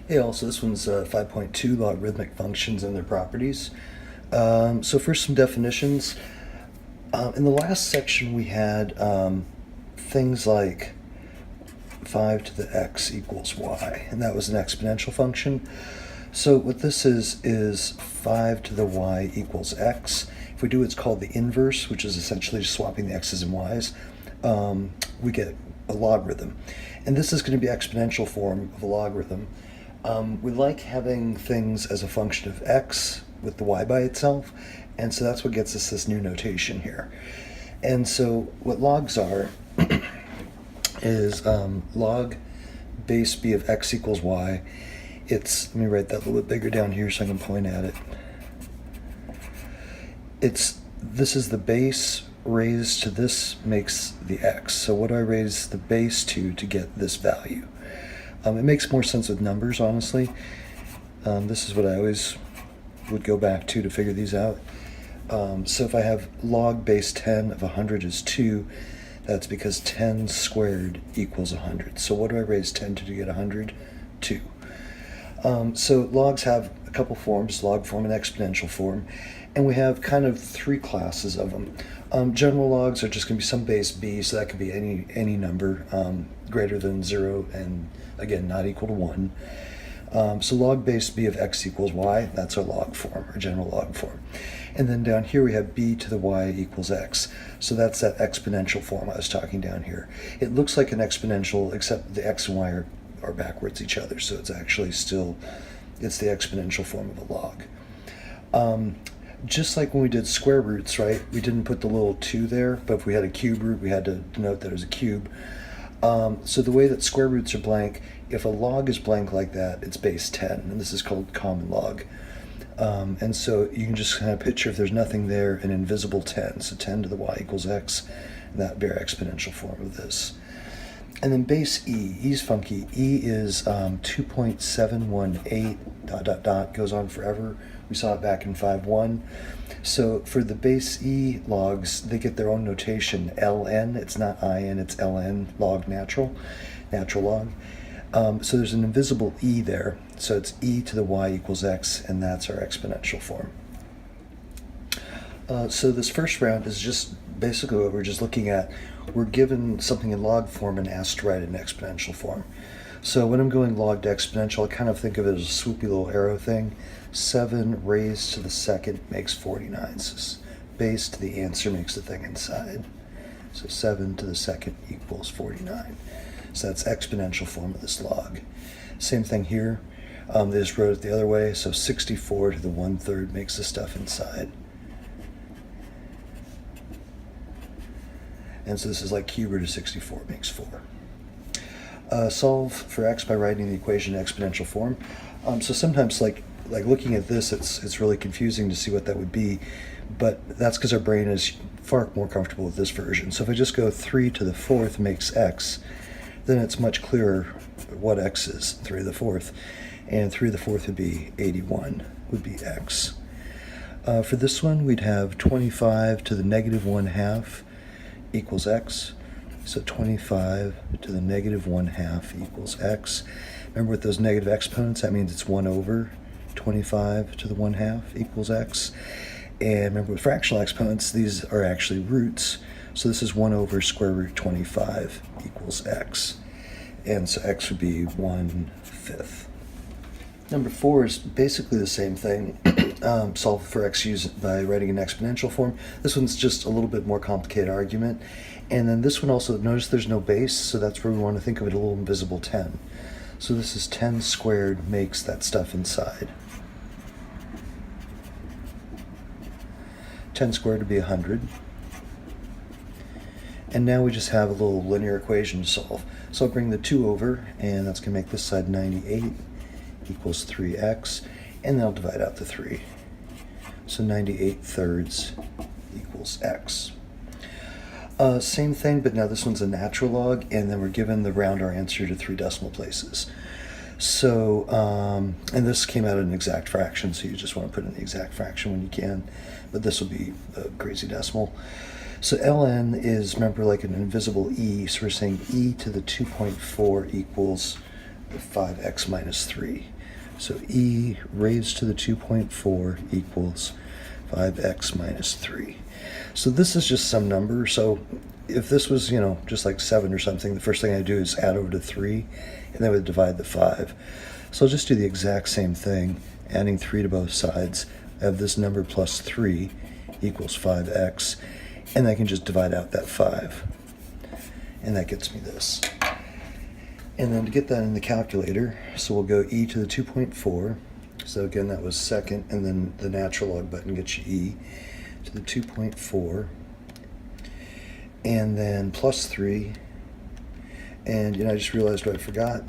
Hey, also, this one's 5.2, logarithmic functions and their properties. So first, some definitions. In the last section, we had things like 5 to the x equals y, and that was an exponential function. So what this is 5 to the y equals x. If we do what's called the inverse, which is essentially just swapping the x's and y's, we get a logarithm. And this is going to be exponential form of a logarithm. We like having things as a function of x with the y by itself, and so that's what gets us this new notation here. And so what logs are is log base b of x equals y. Let me write that a little bit bigger down here so I can point at it. This is the base raised to this makes the x. So what do I raise the base to get this value? It makes more sense with numbers, honestly. This is what I always would go back to figure these out. So if I have log base 10 of 100 is 2, that's because 10 squared equals 100. So what do I raise 10 to get 100? 2. So logs have a couple forms, log form and exponential form, and we have kind of 3 classes of them. General logs are just going to be some base b, so that could be any number greater than 0 and, again, not equal to 1. So log base b of x equals y, that's our log form, our general log form. And then down here we have b to the y equals x. So that's that exponential form I was talking down here. It looks like an exponential, except the x and y are backwards each other, so it's actually it's the exponential form of a log. Just like when we did square roots, right? We didn't put the little 2 there, but if we had a cube root, we had to denote that it was a cube. So the way that square roots are blank, if a log is blank like that, it's base 10, and this is called common log. And so you can just kind of picture, if there's nothing there, an invisible 10. So 10 to the y equals x, and that would be our exponential form of this. And then base e, e's funky. E is 2.718 ... goes on forever. We saw it back in 5.1. So for the base e logs, they get their own notation, ln. It's not in, it's ln, log natural log. So there's an invisible e there. So it's e to the y equals x, and that's our exponential form. So this first round is just basically what we're just looking at. We're given something in log form and asked to write it in exponential form. So when I'm going log to exponential, I kind of think of it as a swoopy little arrow thing. 7 raised to the second makes 49. So base to the answer makes the thing inside. So 7 to the second equals 49. So that's exponential form of this log. Same thing here. They just wrote it the other way. So 64 to the 1/3 makes the stuff inside. And so this is like cube root of 64 makes 4. Solve for x by writing the equation in exponential form. So sometimes, like looking at this, it's really confusing to see what that would be, but that's because our brain is far more comfortable with this version. So if I just go 3 to the 4th makes x, then it's much clearer what x is, 3 to the 4th. And 3 to the 4th would be 81, would be x. For this one, we'd have 25 to the negative 1/2 equals x. So 25 to the negative 1/2 equals x. Remember, with those negative exponents, that means it's 1 over 25 to the 1/2 equals x. And remember, with fractional exponents, these are actually roots. So this is 1 over square root 25 equals x. And so x would be 1/5. Number 4 is basically the same thing. Solve for x by writing an exponential form. This one's just a little bit more complicated argument. And then this one also, notice there's no base, so that's where we want to think of it, a little invisible 10. So this is 10 squared makes that stuff inside. 10 squared would be 100. And now we just have a little linear equation to solve. So I'll bring the 2 over, and that's going to make this side 98 equals 3x, and then I'll divide out the 3. So 98/3 equals x. Same thing, but now this one's a natural log, and then we're given the round our answer to 3 decimal places. So, and this came out in an exact fraction, so you just want to put in the exact fraction when you can, but this will be a crazy decimal. So ln is, remember, like an invisible e, so we're saying e to the 2.4 equals 5x minus 3. So e raised to the 2.4 equals 5x minus 3. So this is just some number. So if this was, just like 7 or something, the first thing I do is add over to 3, and then I would divide the 5. So I'll just do the exact same thing, adding 3 to both sides. I have this number plus 3 equals 5x, and I can just divide out that 5. And that gets me this. And then to get that in the calculator, so we'll go e to the 2.4. So again, that was second, and then the natural log button gets you e to the 2.4. And then plus 3. And I just realized what I forgot.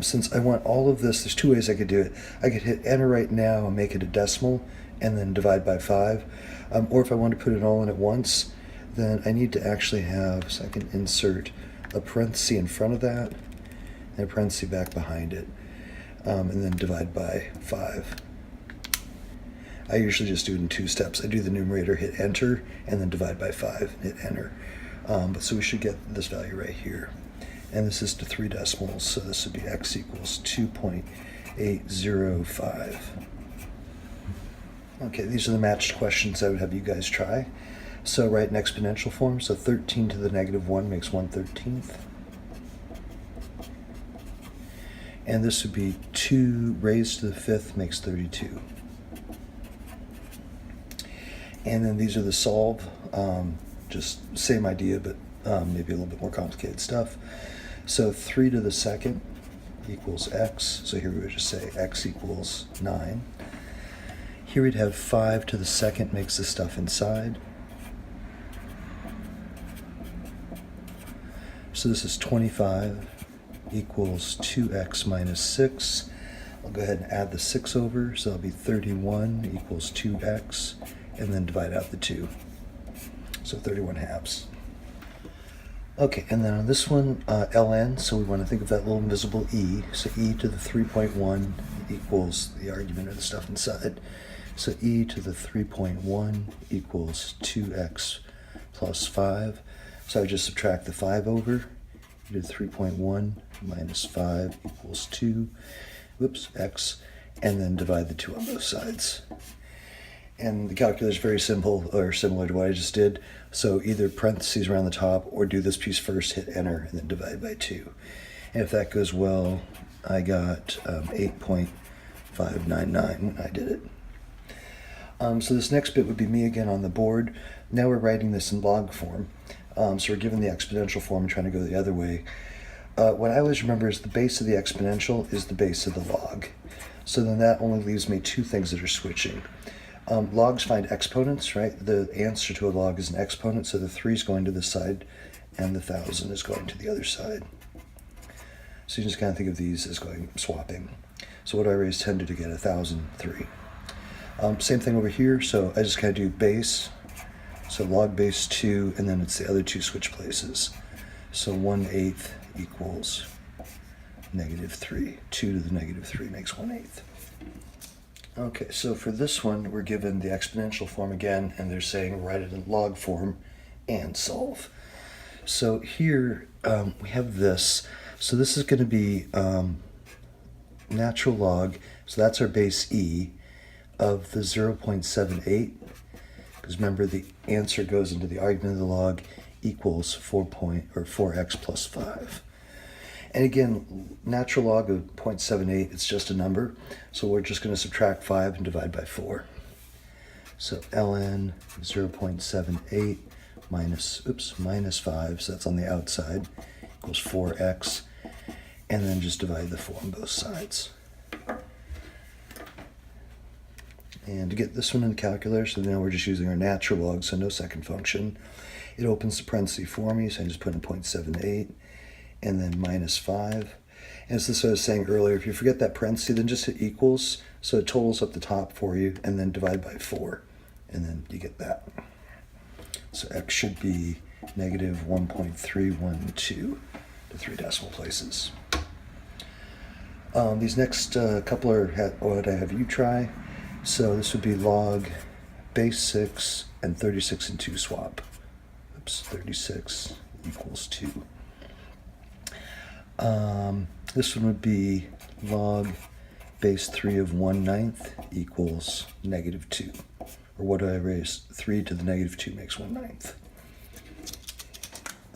Since I want all of this, there's 2 ways I could do it. I could hit enter right now and make it a decimal, and then divide by 5. Or if I want to put it all in at once, then I need to actually have, so I can insert a parenthesis in front of that, and a parenthesis back behind it, and then divide by 5. I usually just do it in 2 steps. I do the numerator, hit enter, and then divide by 5, hit enter. So we should get this value right here. And this is to 3 decimals, so this would be x equals 2.805. Okay, these are the matched questions I would have you guys try. So write an exponential form, so 13 to the negative 1 makes 1/13. And this would be 2 raised to the 5th makes 32. And then these are the solve, just same idea, but maybe a little bit more complicated stuff. So 3 to the 2nd equals x, so here we would just say x equals 9. Here we'd have 5 to the 2nd makes the stuff inside. So this is 25 equals 2x minus 6. I'll go ahead and add the 6 over, so that'll be 31 equals 2x, and then divide out the 2. So 31 halves. Okay, and then on this one, ln, so we want to think of that little invisible e. So e to the 3.1 equals the argument or the stuff inside. So e to the 3.1 equals 2x plus 5. So I just subtract the 5 over. E to the 3.1 minus 5 equals 2. Whoops, x. And then divide the 2 on both sides. And the calculator is very simple, or similar to what I just did. So either parentheses around the top, or do this piece first, hit enter, and then divide by 2. And if that goes well, I got 8.599 when I did it. So this next bit would be me again on the board. Now we're writing this in log form. So we're given the exponential form and trying to go the other way. What I always remember is the base of the exponential is the base of the log. So then that only leaves me 2 things that are switching. Logs find exponents, right? The answer to a log is an exponent, so the 3 is going to this side, and the 1,000 is going to the other side. So you just kind of think of these as swapping. So what do I raise 10 to get 1,003? Same thing over here, so I just kind of do base, so log base 2, and then it's the other 2 switch places. So 1/8 equals -3. 2 to the -3 makes 1/8. Okay, so for this one, we're given the exponential form again, and they're saying write it in log form and solve. So here we have this. So this is going to be natural log, so that's our base e, of the 0.78, because remember the answer goes into the argument of the log, equals 4x plus 5. And again, natural log of 0.78, it's just a number, so we're just going to subtract 5 and divide by 4. So ln 0.78 minus 5, so that's on the outside, equals 4x, and then just divide the 4 on both sides. And to get this one in the calculator, so now we're just using our natural log, so no second function. It opens the parenthesis for me, so I just put in 0.78, and then minus 5. And as this I was saying earlier, if you forget that parenthesis, then just hit equals, so it totals up the top for you, and then divide by 4, and then you get that. So x should be negative 1.312 to 3 decimal places. These next couple are what I have you try. So this would be log base 6 and 36 and 2 swap. Oops, 36 equals 2. This one would be log base 3 of 1/9 equals -2. Or what do I raise? 3 to the -2 makes 1/9.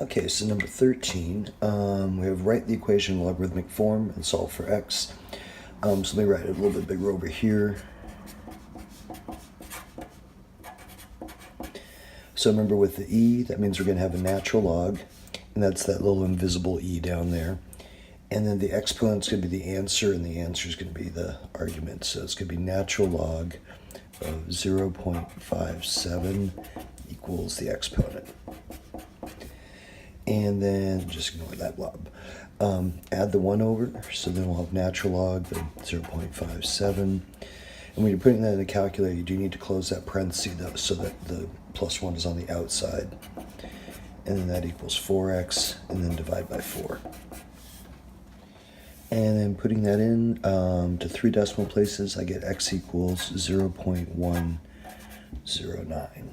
Okay, so number 13, we have write the equation in logarithmic form and solve for x. So let me write it a little bit bigger over here. So remember with the e, that means we're going to have a natural log, and that's that little invisible e down there. And then the exponent's going to be the answer, and the answer is going to be the argument. So it's going to be natural log of 0.57 equals the exponent. And then just ignore that blob. Add the 1 over, so then we'll have natural log of 0.57. And when you're putting that in a calculator, you do need to close that parenthesis though, so that the +1 is on the outside. And then that equals 4x, and then divide by 4. And then putting that in to 3 decimal places, I get x equals 0.109.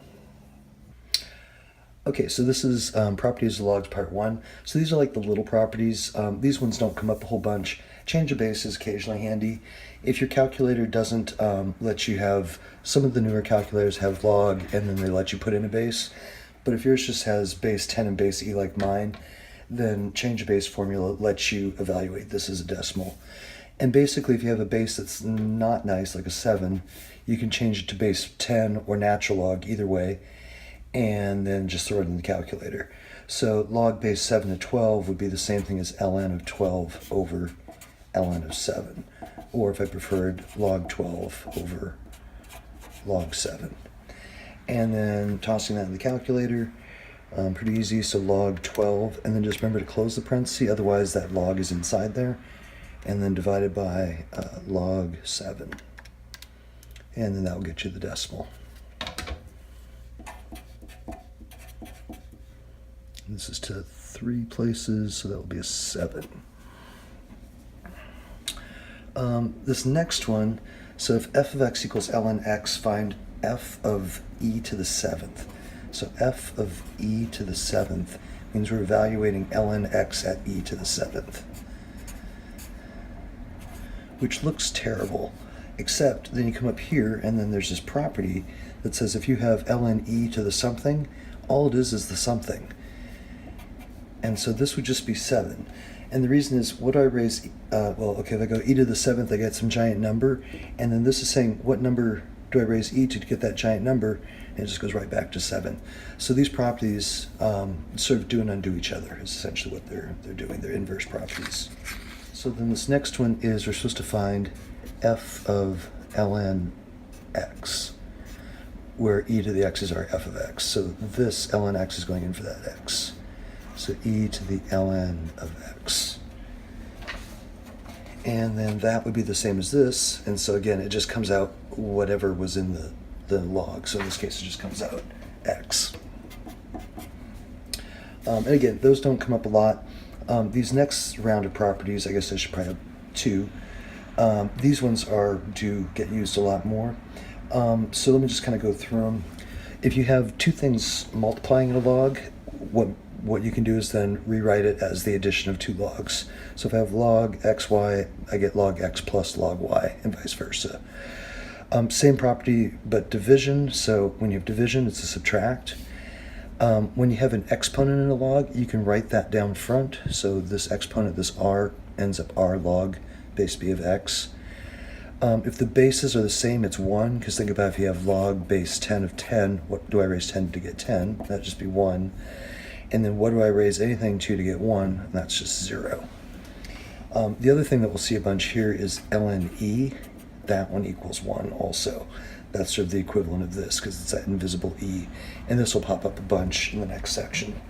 Okay, so this is properties of logs part 1. So these are like the little properties. These ones don't come up a whole bunch. Change of base is occasionally handy. If your calculator doesn't let you have, some of the newer calculators have log and then they let you put in a base. But if yours just has base 10 and base e like mine, then change of base formula lets you evaluate this as a decimal. And basically if you have a base that's not nice, like a 7, you can change it to base 10 or natural log, either way, and then just throw it in the calculator. So log base 7 to 12 would be the same thing as ln of 12 over ln of 7. Or if I preferred, log 12 over log 7. And then tossing that in the calculator, pretty easy. So log 12, and then just remember to close the parenthesis, otherwise that log is inside there. And then divided by log 7. And then that will get you the decimal. This is to 3 places, so that will be a 7. This next one, so if f of x equals ln x, find f of e to the 7th. So f of e to the 7th means we're evaluating ln x at e to the 7th. Which looks terrible, except then you come up here and then there's this property that says if you have ln e to the something, all it is the something. And so this would just be 7. And the reason is, what do I raise? Well, okay, if I go e to the 7th, I get some giant number. And then this is saying, what number do I raise e to get that giant number? And it just goes right back to 7. So these properties sort of do and undo each other, is essentially what they're doing. They're inverse properties. So then this next one is we're supposed to find f of ln x, where e to the x is our f of x. So this ln x is going in for that x. So e to the ln of x. And then that would be the same as this. And so again, it just comes out whatever was in the log. So in this case, it just comes out x. And again, those don't come up a lot. These next round of properties, I guess I should probably have 2. These ones do get used a lot more. So let me just kind of go through them. If you have 2 things multiplying in a log, what you can do is then rewrite it as the addition of 2 logs. So if I have log xy, I get log x plus log y, and vice versa. Same property, but division. So when you have division, it's a subtract. When you have an exponent in a log, you can write that down front. So this exponent, this r, ends up r log base b of x. If the bases are the same, it's 1, because think about if you have log base 10 of 10, what do I raise 10 to get 10? That'd just be 1. And then what do I raise anything to get 1? And that's just 0. The other thing that we'll see a bunch here is ln e. That one equals 1 also. That's sort of the equivalent of this, because it's that invisible e. And this will pop up a bunch in the next section.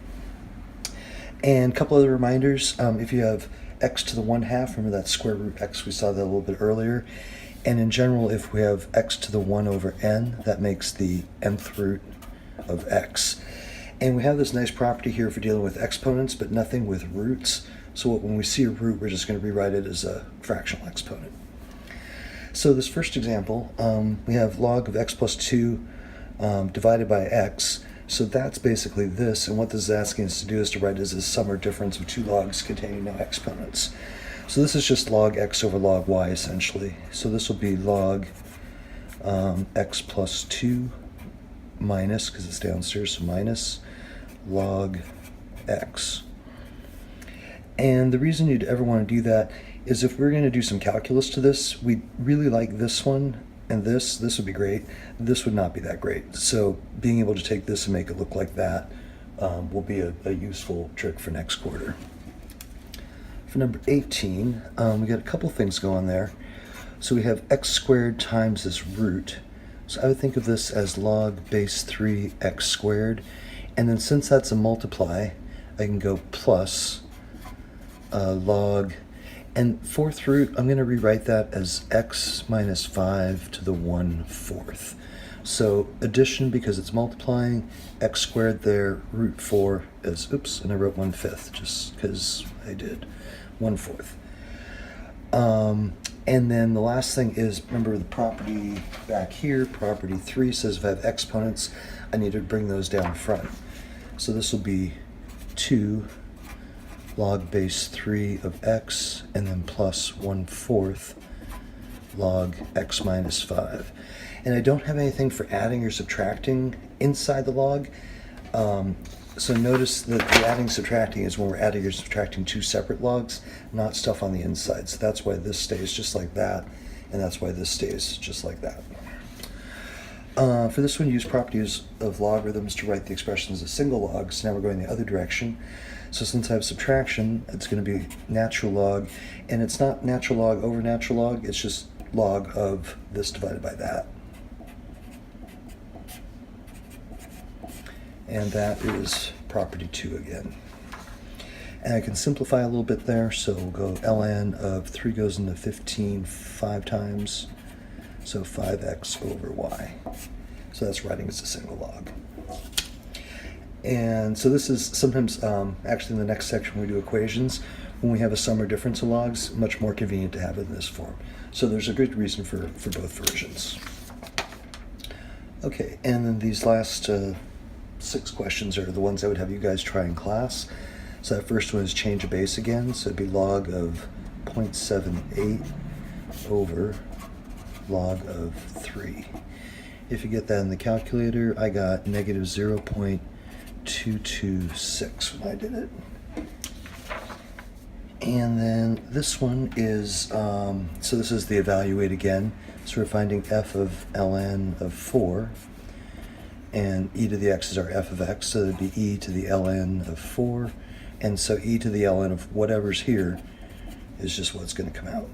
And a couple other reminders. If you have x to the 1/2, remember that square root x, we saw that a little bit earlier. And in general, if we have x to the 1 over n, that makes the nth root of x. And we have this nice property here for dealing with exponents, but nothing with roots. So when we see a root, we're just going to rewrite it as a fractional exponent. So this first example, we have log of x plus 2 divided by x. So that's basically this. And what this is asking us to do is to write it as a sum or difference of 2 logs containing no exponents. So this is just log x over log y essentially. So this will be log x plus 2 minus, because it's downstairs, so minus log x. And the reason you'd ever want to do that is if we're going to do some calculus to this, we'd really like this one and this would be great. This would not be that great. So being able to take this and make it look like that will be a useful trick for next quarter. For number 18, we got a couple things going there. So we have x squared times this root. So I would think of this as log base 3 x squared. And then since that's a multiply, I can go plus log, and fourth root, I'm going to rewrite that as x minus 5 to the 1/4. So addition, because it's multiplying, x squared there, root 4 is, oops, and I wrote 1/5 just because I did 1/4. And then the last thing is, remember the property back here, property 3 says if I have exponents, I need to bring those down front. So this will be 2 log base 3 of x, and then plus 1/4 log x minus 5. And I don't have anything for adding or subtracting inside the log. So notice that the adding subtracting is when we're adding or subtracting two separate logs, not stuff on the inside. So that's why this stays just like that, and that's why this stays just like that. For this one, use properties of logarithms to write the expressions as single logs. So now we're going the other direction. So since I have subtraction, it's going to be natural log, and it's not natural log over natural log, it's just log of this divided by that. And that is property 2 again. And I can simplify a little bit there, so we'll go ln of 3 goes into 15 5 times, so 5x over y. So that's writing as a single log. And so this is sometimes, actually in the next section when we do equations, when we have a sum or difference of logs, much more convenient to have it in this form. So there's a good reason for both versions. Okay, and then these last 6 questions are the ones I would have you guys try in class. So that first one is change a base again, so it'd be log of 0.78 over log of 3. If you get that in the calculator, I got negative 0.226 when I did it. And then this one is, so this is the evaluate again. So we're finding f of ln of 4, and e to the x is our f of x, so that'd be e to the ln of 4, and so e to the ln of whatever's here is just what's going to come out.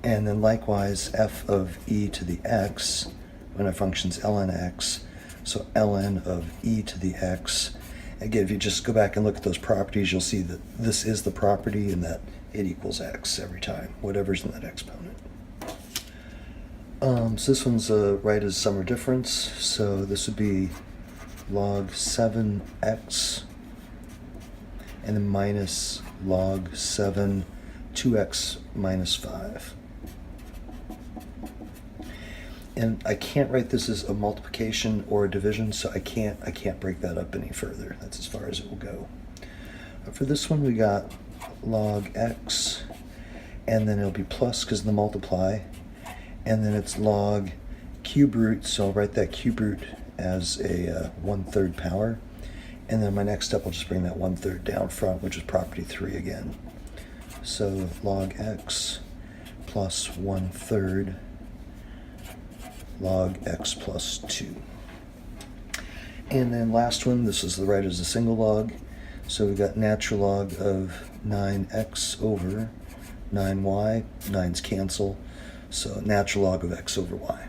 And then likewise, f of e to the x, when our function's ln x, so ln of e to the x. Again, if you just go back and look at those properties, you'll see that this is the property and that it equals x every time, whatever's in that exponent. So this one's right as sum or difference, so this would be log 7x, and then minus log 7, 2x minus 5. And I can't write this as a multiplication or a division, so I can't break that up any further. That's as far as it will go. For this one, we got log x, and then it'll be plus because of the multiply, and then it's log cube root, so I'll write that cube root as a 1/3 power, and then my next step, I'll just bring that 1/3 down front, which is property 3 again. So log x plus 1/3 log x plus 2. And then last one, this is the right as a single log. So we've got natural log of 9x over 9y. 9's cancel. So natural log of x over y.